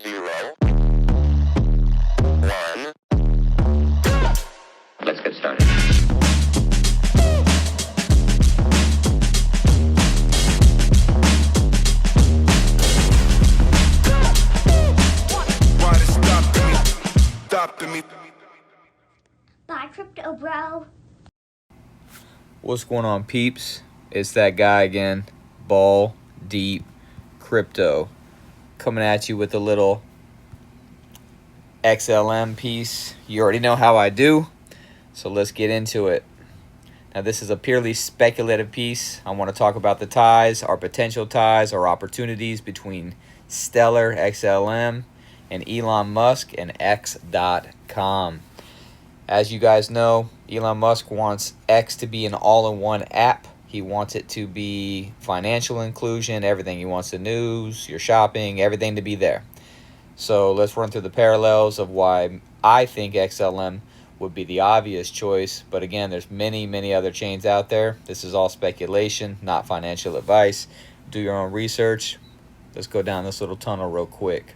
0, 1. Let's get started. Why they stopping me? Bye, crypto bro. What's going on, peeps? It's that guy again, Ball Deep Crypto, coming at you with a little XLM piece. You already know how I do, so let's get into it. Now, this is a purely speculative piece. I want to talk about the ties, our potential ties, our opportunities between Stellar, XLM, and Elon Musk and X.com. As you guys know, Elon Musk wants X to be an all-in-one app. He wants it to be financial inclusion, everything. He wants the news, your shopping, everything to be there. So let's run through the parallels of why I think XLM would be the obvious choice. But again, there's many other chains out there. This is all speculation, not financial advice. Do your own research. Let's go down this little tunnel real quick.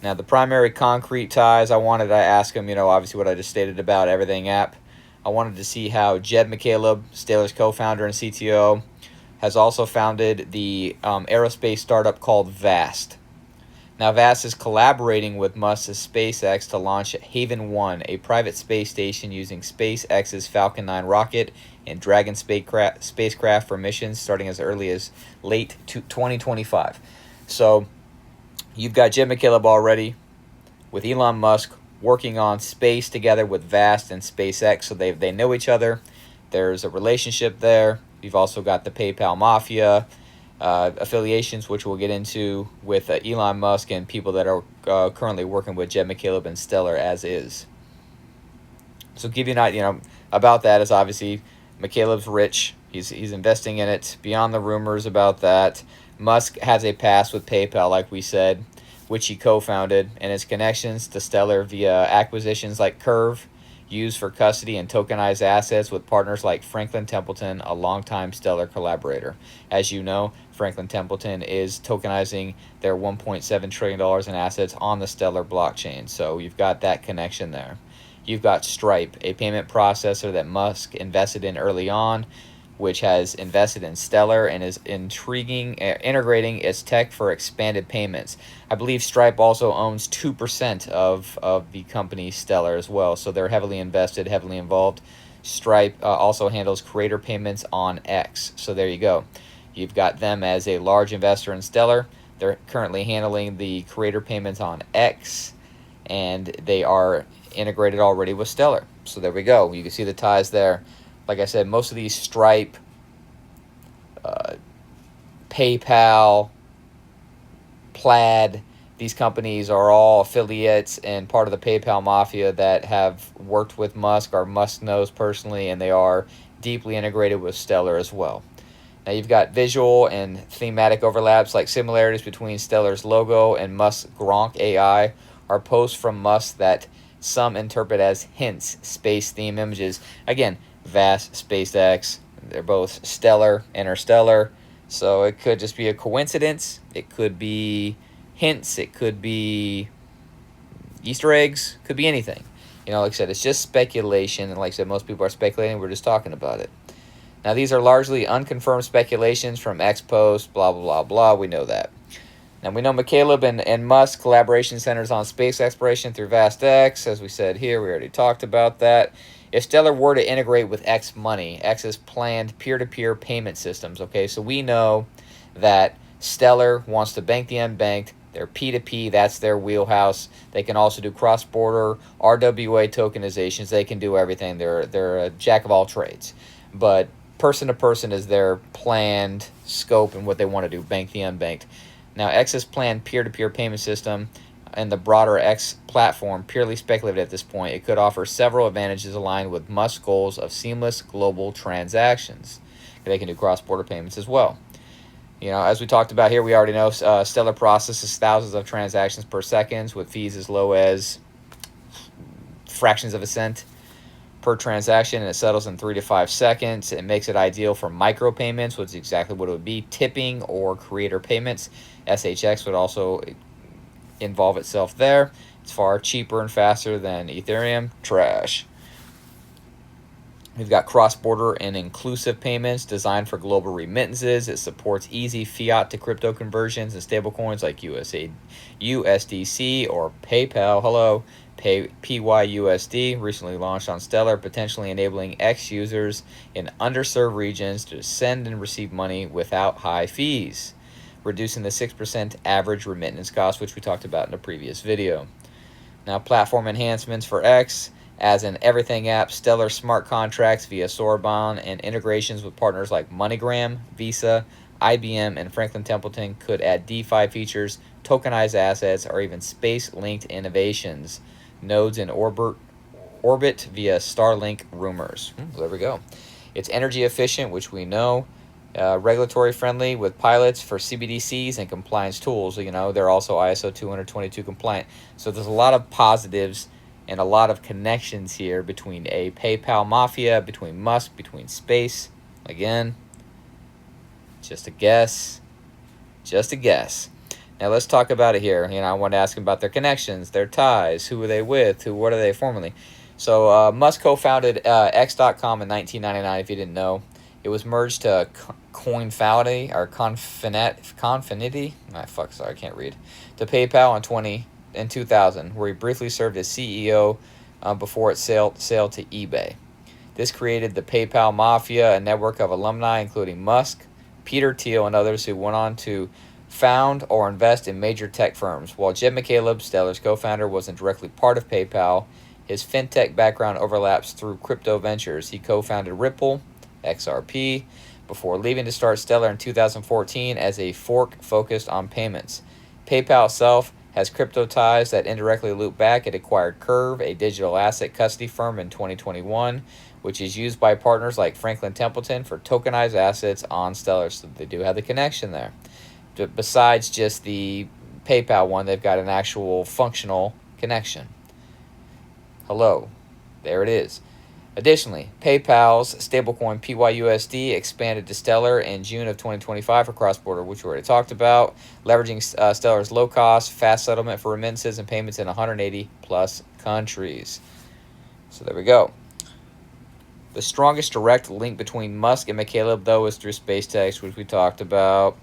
Now, the primary concrete ties, I wanted to ask him, obviously what I just stated about Everything app. I wanted to see how Jed McCaleb, Stellar's co-founder and CTO, has also founded the aerospace startup called Vast. Now, Vast is collaborating with Musk's SpaceX to launch Haven 1, a private space station using SpaceX's Falcon 9 rocket and Dragon spacecraft for missions starting as early as late 2025. So, you've got Jed McCaleb already with Elon Musk working on space together with Vast and SpaceX, so they know each other. There's a relationship there. You've also got the PayPal Mafia affiliations, which we'll get into with Elon Musk and people that are currently working with Jed McCaleb and Stellar as is. So give you an idea, about that is obviously McCaleb's rich. He's investing in it beyond the rumors about that. Musk has a past with PayPal, like we said, which he co-founded, and his connections to Stellar via acquisitions like Curve, used for custody and tokenized assets with partners like Franklin Templeton, a longtime Stellar collaborator. As you know, Franklin Templeton is tokenizing their $1.7 trillion in assets on the Stellar blockchain, so you've got that connection there. You've got Stripe, a payment processor that Musk invested in early on, which has invested in Stellar and is integrating its tech for expanded payments. I believe Stripe also owns 2% of the company Stellar as well, so they're heavily invested, heavily involved. Stripe also handles creator payments on X, so there you go. You've got them as a large investor in Stellar. They're currently handling the creator payments on X, and they are integrated already with Stellar. So there we go. You can see the ties there. Like I said, most of these Stripe, PayPal, Plaid, these companies are all affiliates and part of the PayPal Mafia that have worked with Musk, or Musk knows personally, and they are deeply integrated with Stellar as well. Now, you've got visual and thematic overlaps, like similarities between Stellar's logo and Musk's Gronk AI are posts from Musk that some interpret as hints, space theme images. Again, Vast, SpaceX, they're both Stellar, Interstellar, so it could just be a coincidence. It could be hints. It could be Easter eggs. Could be anything. Like I said, it's just speculation, and like I said, most people are speculating. We're just talking about it. Now, these are largely unconfirmed speculations from X-Post, blah, blah, blah, blah. We know that. Now, we know McCaleb and Musk collaboration centers on space exploration through VastX. As we said here, we already talked about that. If Stellar were to integrate with X Money, X's planned peer-to-peer payment systems, okay? So we know that Stellar wants to bank the unbanked. They're P2P. That's their wheelhouse. They can also do cross-border RWA tokenizations. They can do everything. They're a jack of all trades. But person-to-person is their planned scope and what they want to do, bank the unbanked. Now, X's planned peer-to-peer payment system and the broader X platform, purely speculative at this point, it could offer several advantages aligned with Musk's goals of seamless global transactions. They can do cross-border payments as well. As we talked about here, we already know Stellar processes thousands of transactions per second with fees as low as fractions of a cent per transaction, and it settles in 3 to 5 seconds. It makes it ideal for micropayments, which is exactly what it would be, tipping or creator payments. SHX would also involve itself there. It's far cheaper and faster than Ethereum. Trash. We've got cross-border and inclusive payments designed for global remittances. It supports easy fiat to crypto conversions and stablecoins like USDC or PayPal. Hello, PYUSD, recently launched on Stellar, potentially enabling X users in underserved regions to send and receive money without high fees, reducing the 6% average remittance cost, which we talked about in a previous video. Now, platform enhancements for X. As an everything app, Stellar smart contracts via Sorbonne and integrations with partners like MoneyGram, Visa, IBM, and Franklin Templeton could add DeFi features, tokenized assets, or even space-linked innovations. Nodes in orbit via Starlink rumors. There we go. It's energy efficient, which we know. Regulatory friendly with pilots for CBDCs and compliance tools. You know, they're also ISO 222 compliant. So there's a lot of positives and a lot of connections here between a PayPal mafia, between Musk, between space. Again, just a guess. Just a guess. Now let's talk about it here. You know, I want to ask them about their connections, their ties, who are they with, what are they formerly. So Musk co-founded X.com in 1999, if you didn't know. It was merged to Coinfinity, or Confinity. Sorry, I can't read. To PayPal in 2000, where he briefly served as CEO before its sale to eBay. This created the PayPal Mafia, a network of alumni including Musk, Peter Thiel, and others who went on to found or invest in major tech firms. While Jed McCaleb, Stellar's co-founder, wasn't directly part of PayPal, his fintech background overlaps through crypto ventures. He co-founded Ripple, XRP, before leaving to start Stellar in 2014 as a fork focused on payments. PayPal itself has crypto ties that indirectly loop back. It acquired Curve, a digital asset custody firm, in 2021, which is used by partners like Franklin Templeton for tokenized assets on Stellar. So they do have the connection there. Besides just the PayPal one, they've got an actual functional connection. Hello. There it is. Additionally, PayPal's stablecoin PYUSD expanded to Stellar in June of 2025 for cross-border, which we already talked about, leveraging Stellar's low-cost, fast settlement for remittances and payments in 180-plus countries. So there we go. The strongest direct link between Musk and McCaleb, though, is through SpaceX, which we talked about.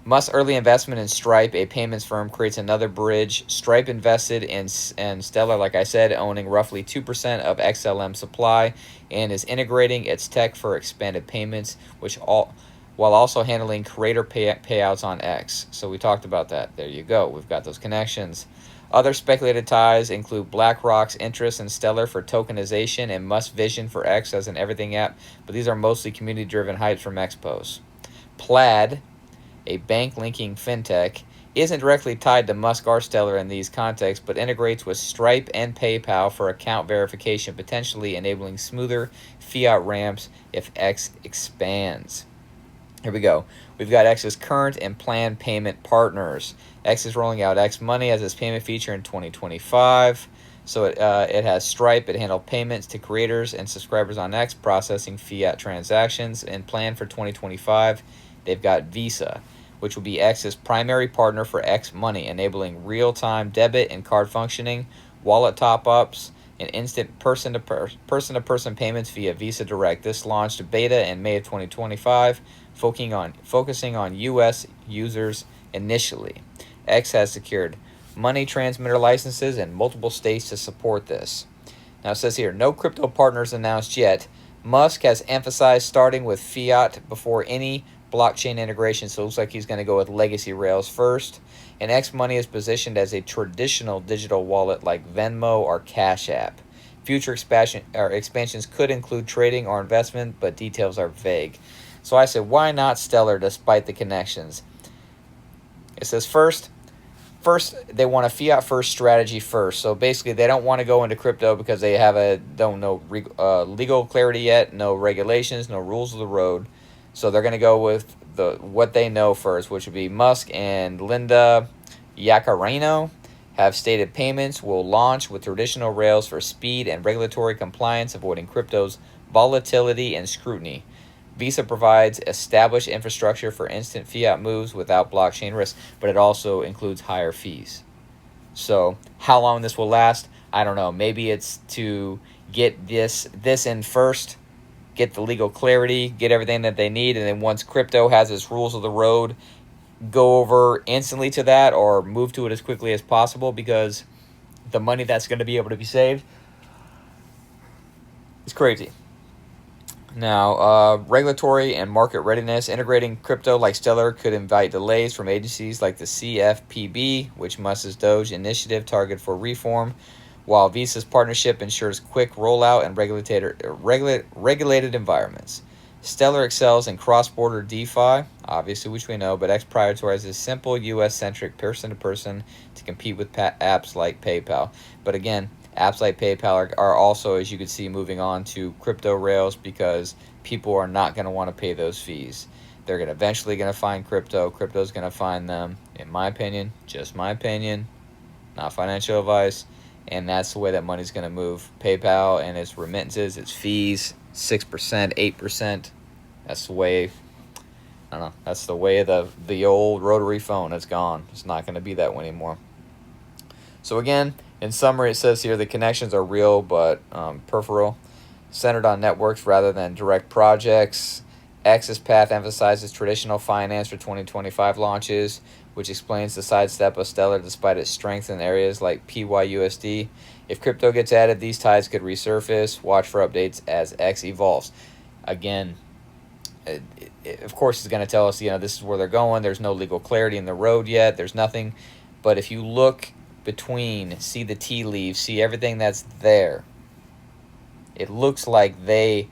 Musk's early investment in Stripe, a payments firm, creates another bridge. Stripe invested in Stellar, like I said, owning roughly 2% of XLM supply, and is integrating its tech for expanded payments, while also handling creator payouts on X. So we talked about that. There you go. We've got those connections. Other speculated ties include BlackRock's interest in Stellar for tokenization and Musk's vision for X as an everything app, but these are mostly community-driven hypes from X posts. Plaid, a bank-linking fintech, isn't directly tied to Musk or Stellar in these contexts, but integrates with Stripe and PayPal for account verification, potentially enabling smoother fiat ramps if X expands. Here we go. We've got X's current and planned payment partners. X is rolling out X Money as its payment feature in 2025. So it has Stripe. It handles payments to creators and subscribers on X, processing fiat transactions. And planned for 2025, they've got Visa, which will be X's primary partner for X Money, enabling real-time debit and card functioning, wallet top-ups, and instant person-to-person payments via Visa Direct. This launched beta in May of 2025, focusing on U.S. users initially. X has secured money transmitter licenses in multiple states to support this. Now it says here, no crypto partners announced yet. Musk has emphasized starting with fiat before any blockchain integration, so it looks like he's going to go with legacy rails first. And X Money is positioned as a traditional digital wallet like Venmo or Cash App. Future expansions could include trading or investment, but details are vague. So I said, why not Stellar despite the connections? It says first, they want a fiat-first strategy first. So basically, they don't want to go into crypto because they don't know legal clarity yet, no regulations, no rules of the road. So they're going to go with what they know first, which would be Musk and Linda Yaccarino have stated payments will launch with traditional rails for speed and regulatory compliance, avoiding crypto's volatility and scrutiny. Visa provides established infrastructure for instant fiat moves without blockchain risk, but it also includes higher fees. So how long this will last, I don't know. Maybe it's to get this in first, get the legal clarity, get everything that they need, and then once crypto has its rules of the road, go over instantly to that or move to it as quickly as possible, because the money that's going to be able to be saved is crazy. Now, regulatory and market readiness. Integrating crypto like Stellar could invite delays from agencies like the CFPB, which Musk's Doge initiative targeted for reform, while Visa's partnership ensures quick rollout and regulated environments. Stellar excels in cross-border DeFi, obviously, which we know, but X prioritizes simple US-centric person-to-person to compete with apps like PayPal. But again, apps like PayPal are also, as you can see, moving on to crypto rails because people are not going to want to pay those fees. They're eventually going to find crypto. Crypto's going to find them, in my opinion, just my opinion, not financial advice. And that's the way that money's going to move. PayPal and its remittances, its fees, 6%, 8%. That's the way, I don't know, that's the way of the old rotary phone. It's gone. It's not going to be that way anymore. So again, in summary, it says here the connections are real but peripheral, centered on networks rather than direct projects. X's path emphasizes traditional finance for 2025 launches, which explains the sidestep of Stellar despite its strength in areas like PYUSD. If crypto gets added, these ties could resurface. Watch for updates as X evolves. Again, of course, it's going to tell us, this is where they're going. There's no legal clarity in the road yet. There's nothing. But if you look between, see the tea leaves, see everything that's there, it looks like they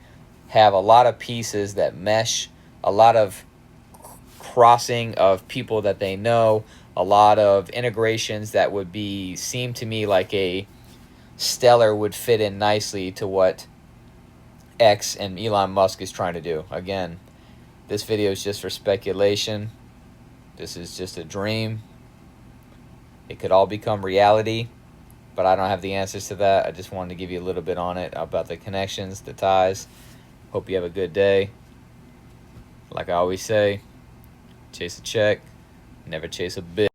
have a lot of pieces that mesh, a lot of crossing of people that they know, a lot of integrations that would seem to me like a Stellar would fit in nicely to what X and Elon Musk is trying to do. Again, this video is just for speculation. This is just a dream. It could all become reality, but I don't have the answers to that. I just wanted to give you a little bit on it about the connections, the ties. Hope you have a good day. Like I always say, chase a check, never chase a bit.